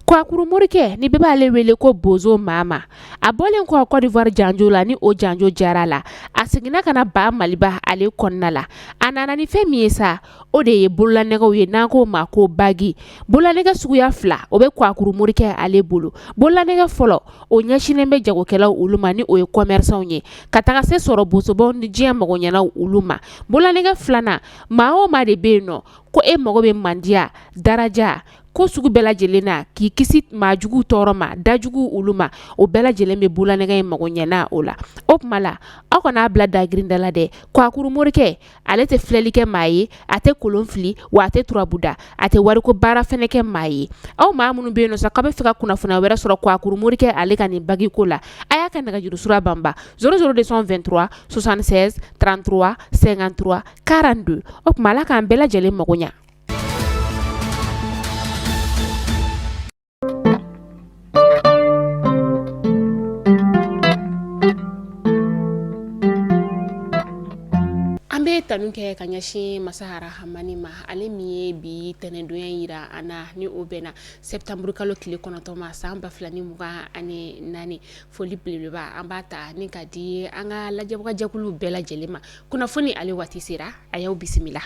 Kwakuru Morike ni bɛɛ b'ale wele ko Bozo Mama. A bɔlen kɔ Côte d'Ivoire janjo la ni o janjo jara la, a seginna ka na ba Maliba ale kɔnɔna la. A nana ni fɛn min ye sa, o de ye bololanɛgɛw ye n'an k'o ma ko bagi. Bololanɛgɛ suguya 2 o bɛ Kwakuru Morike ale bolo. Bololanɛgɛ fɔlɔ o ɲɛsinnen bɛ jagokɛlaw olu ma ni o ye commerçants ye, ka taga se sɔrɔ bosobaw ni diɲɛ magoɲɛnaw olu ma. Bololanɛgɛ 2nan maa o maa de bɛ yen nɔ ko e mago bɛ mandiya, daraja, ko sugu bɛɛ lajɛlen na k'i kisi maajugu tɔɔrɔ ma, dajugu olu ma, o bɛɛ lajɛlen bɛ bololanɛgɛ in mago ɲɛna o la. O tuma la aw kana bila dagirinda la dɛ. Kwakuru Morike ale tɛ filɛli kɛ maa ye, a tɛ kolon fili, wa a tɛ turabuda, a tɛ wariko baara fɛnɛ kɛ maa ye. Aw maa minnu bɛ yen nɔ sa k'a bɛ fɛ ka kunnafoniya wɛrɛ sɔrɔ Kwakuru Morike ale ka nin bagi ko la, a y'a ka nɛgɛjuru sira banba 00223 76 33 53 42. O tuma Ala k'an bɛɛ lajɛlen mago ɲa. An bɛ tanu kɛ ka ɲɛsin Masahara Hamani ma, ale min ye bi tɛnɛndonya yira an na ni o bɛnna septembre kalo tile 9 ma san 2024. Foli belebeleba an b'a ta ni ka di an ka lajɛbagajɛkulu bɛɛ lajɛlen ma. Kunnafoni ale waati sera, a y'aw bisimila.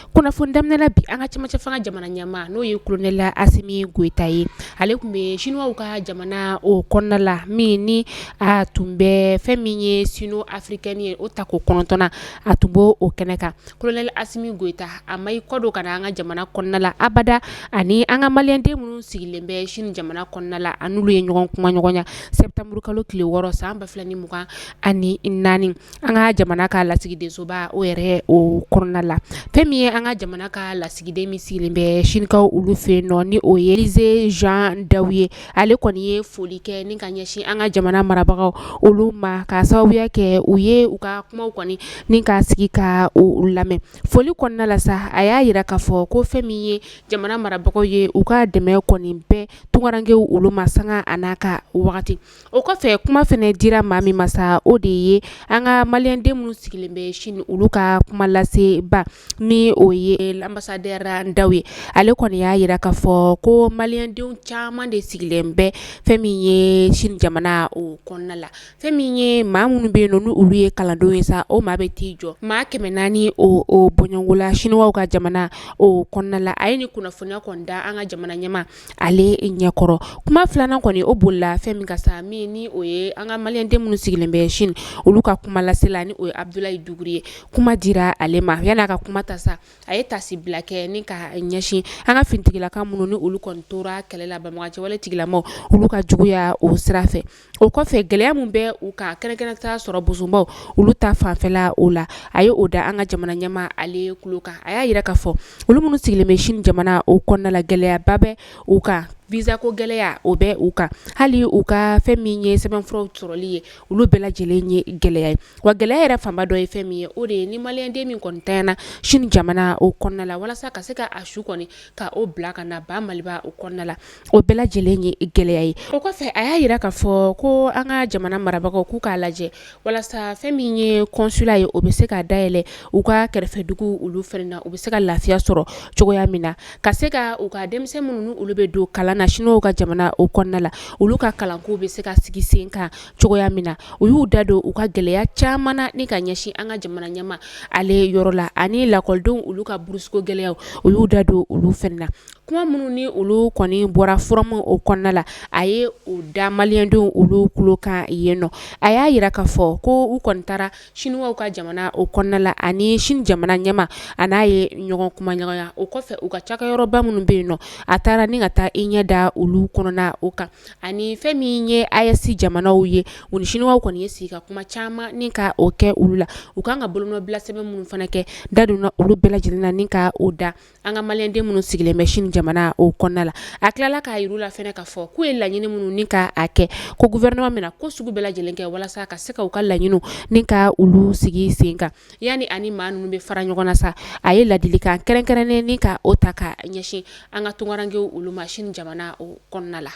Kunnafoni daminɛ bi an ka cɛmancɛ fanga jamana ɲɛmaa n'o ye Colonel Asimi Goita ye. Ale tun bɛ Chinois ka jamana o kɔnɔna la min ni a tun bɛ fɛn min ye Sino-Africaine ye o tako 9nan a tun b'o kɛnɛ kan. Colonel Asimi Goita a ma i kɔ don ka na an ka jamana kɔnɔna la abada, ani an ka maliyɛnden minnu sigilen bɛ Chine jamana kɔnɔna la an'ulu ye ɲɔgɔn kuma ɲɔgɔnya septembre kalo tile 6 san 2024 an ka jamana ka lasigidensoba o yɛrɛ o kɔnɔna la. Fɛn min ye an ka jamana ka lasigiden min sigilen bɛ Chinekaw olu fɛ yen nɔ ni o ye Elyse Jean Daou ye, ale kɔni ye foli kɛ ni ka ɲɛsin an ka jamana marabagaw olu ma, ka sababuya kɛ u ye u ka kumaw kɔni ni ka sigi ka u lamɛn. Foli kɔnɔna la sa a y'a yira k'a fɔ ko fɛn min ye jamana marabagaw ye u ka dɛmɛ kɔni bɛɛ tunkarankew olu ma sanga a n'a ka wagati. O kɔfɛ kuma fɛnɛ dira maa min ma sa o de ye an ka maliyɛnden minnu sigilen bɛ Chine olu ka kuma laseba ni o ye l'ambassadeur Daou ye. Ale kɔni y'a yira k'a fɔ ko maliyɛndenw caman de sigilen bɛ fɛn min ye Chine jamana o kɔnɔna la. Fɛn min ye maa minnu bɛ yen nɔ olu ye kalandenw ye sa o maa bɛ t'i jɔ maa 400 o bɔɲɔngola Chinois ka jamana o kɔnɔna la. A ye ni kunnafoniya kɔni da an ka jamana ɲɛma ale ɲɛkɔrɔ. Kuma 2nan kɔni o bolila fɛn min ka sa min ni o ye an ka maliyɛnden minnu sigilen bɛ Chine olu ka kuma lasela ni o ye Abdoulaye Dougoure ye. Kuma dira ale ma yan'a ka kuma ta sa a ye tasi bila kɛ ni ka ɲɛsin an ka finitigilaka minnu ni olu kɔni tora kɛlɛ la banbagacɛwale tigilamaw olu ka juguya o sira fɛ. O kɔfɛ gɛlɛya min bɛ u kan kɛrɛnkɛrɛn ta sɔrɔ bosobaw olu ta fanfɛla o la a ye o da an ka jamana ɲɛma ale kulo kan. A y'a yira k'a fɔ olu minnu sigilen bɛ Chine jamana o kɔnɔna la gɛlɛyaba bɛ u kan, visa ko gɛlɛya o bɛ u kan, hali u ka fɛn min ye sɛbɛnfuraw sɔrɔli ye olu bɛɛ lajɛlen ye gɛlɛya ye. Wa gɛlɛya yɛrɛ fanba dɔ ye fɛn min ye o de ye ni maliyɛnden min kɔni tanyana Chine jamana o kɔnɔna la walasa ka se ka a su kɔni ka o bila ka na ba Maliba o kɔnɔna la o bɛɛ lajɛlen ye gɛlɛya ye. O kɔfɛ a y'a yira k'a fɔ ko an ka jamana marabagaw k'u k'a lajɛ walasa fɛn min ye consulat ye o bɛ se ka dayɛlɛ u ka kɛrɛfɛdugu olu fɛnɛ na u bɛ se ka lafiya sɔrɔ cogoya min na, ka se ka u ka denmisɛn minnu ni olu bɛ don kalan na Chinois ka jamana o kɔnɔna la olu ka kalanko bɛ se ka sigi sen kan cogoya min na. U y'u da don u ka gɛlɛya caman na ni ka ɲɛsin an ka jamana ɲɛma ale yɔrɔ la ani lakɔlidenw olu ka burusuko gɛlɛyaw u y'u da don olu fɛnɛ na. Kuma minnu ni olu kɔni bɔra forum o kɔnɔna la a ye o da maliyɛndenw olu kulo kan yen nɔ. A y'a yira k'a fɔ ko u kɔni taara Chinois ka jamana o kɔnɔna la ani Chine jamana ɲɛma a n'a ye ɲɔgɔn kuma ɲɔgɔnya. O kɔfɛ u ka cakɛyɔrɔba minnu bɛ yen nɔ a taara ni ka taa i ɲɛ da olu kɔnɔna o kan ani fɛn min ye AES jamanaw ye u ni Chinois kɔni ye sigi ka kuma caman ni ka o kɛ olu la. U kan ka bolonɔbila sɛbɛn minnu fana kɛ da donna olu bɛɛ lajɛlen na ni ka o da an ka maliyɛnden minnu sigilen bɛ Chine jamana o kɔnɔna la. A tilala k'a yir'u la fɛnɛ k'a fɔ k'u ye laɲini minnu ni ka a kɛ ko gouvernement mina ko sugu bɛɛ lajɛlen kɛ walasa ka se ka u ka laɲiniw ni ka olu sigi sen kan. Yani ani maa ninnu bɛ fara ɲɔgɔn na sa a ye ladilikan kɛrɛnkɛrɛnnen ni ka o ta ka ɲɛsin an ka tunkarankew olu ma Chine jamana o kɔnɔna la.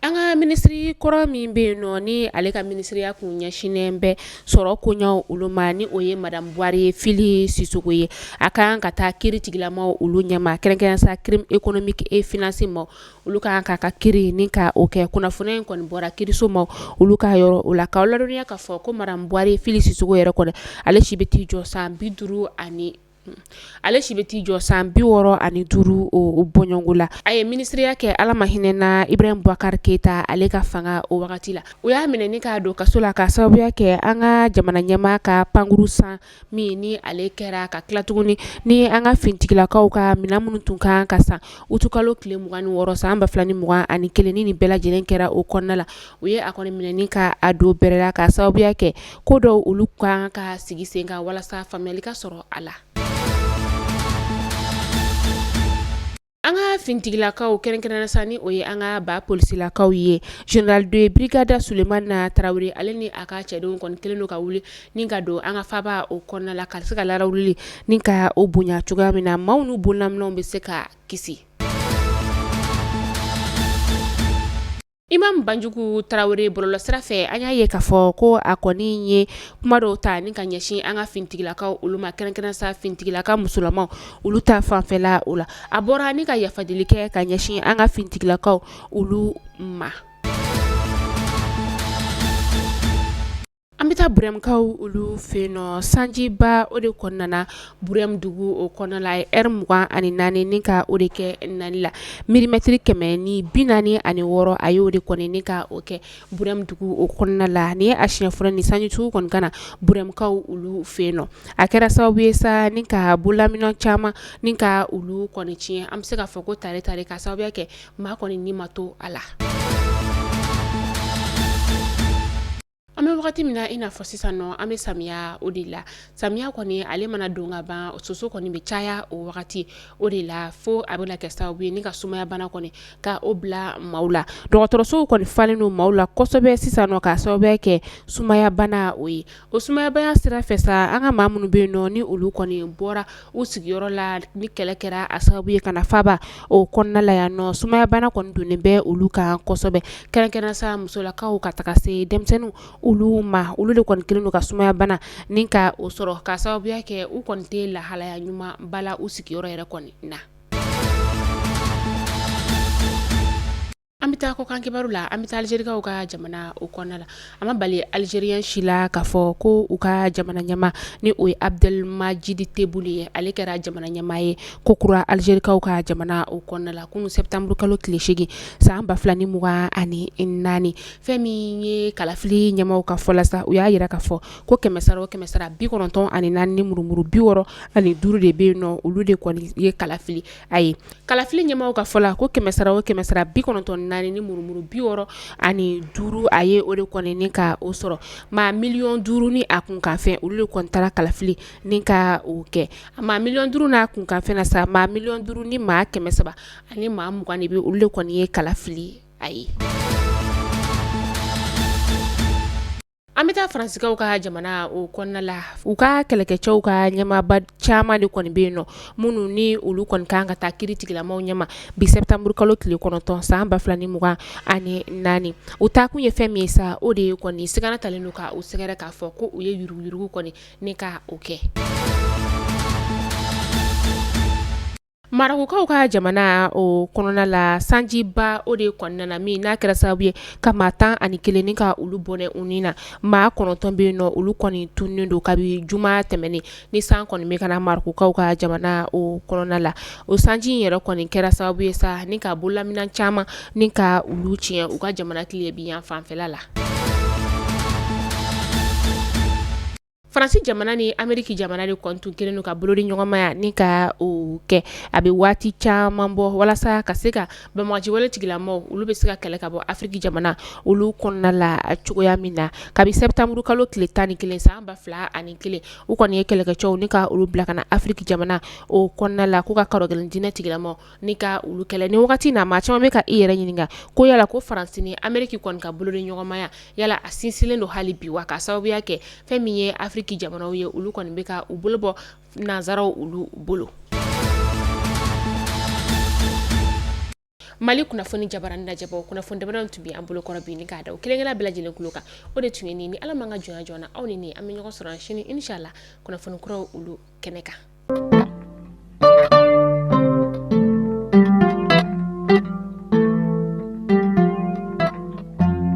An ka ministiri kɔrɔ min bɛ yen nɔ ni ale ka ministiriya kun ɲɛsinnen bɛ sɔrɔ koɲɛw olu ma ni o ye madame Buhari Fili Sisoko ye a kan ka taa kiiri tigilamaw olu ɲɛma kɛrɛnkɛrɛnnenya sa crime économique et financier ma olu kan ka kiiri ni ka o kɛ kunnafoniya in kɔni bɔra kiiriso ma olu ka yɔrɔ o la k'aw ladɔnniya k'a fɔ ko madame Buhari Fili Sisoko yɛrɛ kɔni ale si bɛ t'i jɔ san 65 o bɔɲɔngo la a ye ministiriya kɛ ala ma hinɛ na Ibrahim Boubacar Keita ale ka fanga o wagati la o y'a minɛ ni k'a don kaso la ka sababuya kɛ an ka jamana ɲɛmaa ka pankuru san min ni ale kɛra ka tila tuguni ni an ka fintigilakaw ka minɛn minnu tun kan ka san utukalo tile 26 san 2021 ni nin bɛɛ lajɛlen kɛra o kɔnɔna la o ye a kɔni minɛ ni ka a don bɛrɛ la ka sababuya kɛ ko dɔw olu kan ka sigi sen kan walasa faamuyali ka sɔrɔ a la. An ka fintigilakaw kɛrɛnkɛrɛnnenya sa ni o ye an ka ba polisilakaw ye General de Brigade Sulemana Traoré ale ni a ka cɛdenw kɔni kelen don ka wuli ni ka don an ka faba o kɔnɔna la ka se ka larawuli ni ka o bonya cogoya min na maaw n'u bololaminɛw bɛ se ka kisi. Imam Banjugu Traoré bɔlɔlɔsira fɛ an y'a ye k'a fɔ ko a kɔni ye kuma dɔw ta ni ka ɲɛsin an ka fintigilakaw olu ma kɛrɛnkɛrɛnnenya sa fintigilaka musolamaw olu ta fanfɛla o la a bɔra ni ka yafadeli kɛ ka ɲɛsin an ka fintigilakaw olu ma. An bɛ taa Burɛmkaw olu fɛ yen nɔ sanjiba o de kɔnɔna Burɛm dugu o kɔnɔna la heure 24 ni ka o de kɛ nani la milimètre 146 a y'o de kɔni ni ka o kɛ Burɛm dugu o kɔnɔna la ni ye a siɲɛ fɔlɔ ni sanjitugu kɔni kana Burɛmkaw olu fɛ yen nɔ a kɛra sababu ye sa ni ka bololaminɛn caman ni ka olu kɔni tiɲɛ an bɛ se k'a fɔ ko tare ka sababuya kɛ maa kɔni ni ma to a la. An bɛ wagati min na i n'a fɔ sisan nɔ an bɛ samiya o de la samiya kɔni ale mana don ka ban soso kɔni bɛ caya o wagati o de la fo a bɛ kɛ sababu ye ni ka sumaya bana kɔni ka o bila maaw la dɔgɔtɔrɔsow kɔni falen don maaw la kosɛbɛ sisan nɔ ka sababu kɛ sumaya bana o ye o sumaya bana sira fɛ sa an ka maa minnu bɛ yen nɔ ni olu kɔni bɔra u sigiyɔrɔ la ni kɛlɛ kɛra a sababu ye kana faba o kɔnɔna la yan nɔ sumaya bana kɔni donnen bɛ olu kan kosɛbɛ kɛrɛnkɛrɛnnenya sa musolakaw ka taga se denmisɛnninw olu ma olu de kɔni kelen don ka sumaya bana ni ka o sɔrɔ ka sababuya kɛ u kɔni tɛ lahalaya ɲuman bala u sigiyɔrɔ yɛrɛ kɔni na. An bɛ taa kɔkan kibaru la an bɛ taa Alizerikaw ka jamana o kɔnɔna la a ma bali Alizeriyen si la k'a fɔ ko u ka jamana ɲɛmaa ni o ye Abdelmajid Tebboune ye ale kɛra jamana ɲɛmaa ye ko kura Alizerikaw ka jamana o kɔnɔna la kunun septembre kalo tile 8 san 2024 fɛn min ye kalafili ɲɛmaaw ka fɔ la sa u y'a yira k'a fɔ ko 100 ni murumuru 65 de bɛ yen nɔ olu de kɔni ye kalafili a ye kalafili ɲɛmaaw ka fɔ la ko 100 ni murumuru 65 a ye o de kɔni ni ka o sɔrɔ maa 5,000,000 ni a kun kan fɛn olu de kɔni taara kalafili ni ka o kɛ maa 5,000,000 n'a kun kan fɛn na sa maa 5,000,000 ni maa 300 ani maa 20 de bɛ olu de kɔni ye kalafili a ye. An bɛ taa Faransikaw ka jamana o kɔnɔna la u ka kɛlɛkɛcɛw ka ɲɛmaaba caman de kɔni bɛ yen nɔ minnu ni olu kɔni kan ka taa kiiri tigilamaw ɲɛma bi septembre kalo tile 9 san 2024 u taa kun ye fɛn min ye sa o de ye kɔni sigana talen don ka u sɛgɛrɛ k'a fɔ ko u ye yuruguyurugu kɔni ni ka o kɛ. Marakukaw ka jamana o kɔnɔna la sanjiba o de kɔnɔna min n'a kɛra sababu ye ka maa 11 ni ka olu bɔnɛ u ni na maa 9 bɛ yen nɔ olu kɔni tunnen don kabi juma tɛmɛnen ni san kɔni bɛ kana Marakukaw ka jamana o kɔnɔna la o sanji in yɛrɛ kɔni kɛra sababu ye sa ni ka bololaminɛn caman ni ka olu tiɲɛ u ka jamana tile bi yan fanfɛla la. Faransi jamana ni Ameriki jamana de kɔni kelen don ka bolo di ɲɔgɔnmaya ni ka o kɛ a bɛ waati caman bɔ walasa ka se ka bɛnbagaciwale tigilamaw olu bɛ se ka kɛlɛ ka bɔ Afriki jamana olu kɔnɔna la cogoya min na kabi septembre kalo tile 11 san 2021 u kɔni ye kɛlɛkɛcɛw ni ka olu bila ka na Afriki jamana o kɔnɔna la k'u ka karɔgɛlɛn diinɛ tigilamaw ni ka olu kɛlɛ ni wagati na maa caman bɛ ka i yɛrɛ ɲininka ko yala ko Faransi ni Ameriki kɔni ka bolo di ɲɔgɔnmaya yala a sinsilen don hali bi wa ka sababuya kɛ fɛn min ye Afriki jamanaw ye olu kɔni bɛ ka u bolo bɔ nanzaraw olu bolo. Mali kunnafoni jabarani da jabo kunnafoni dabaran tun bi an bolo kɔrɔ bi ni k'a da o kelenkɛla bɛɛ lajɛlen kulo kan o de tun ye ni ala man ka jɔnya joona aw ni an bɛ ɲɔgɔn sɔrɔ sini inshallah kunnafoni kuraw olu kɛnɛ kan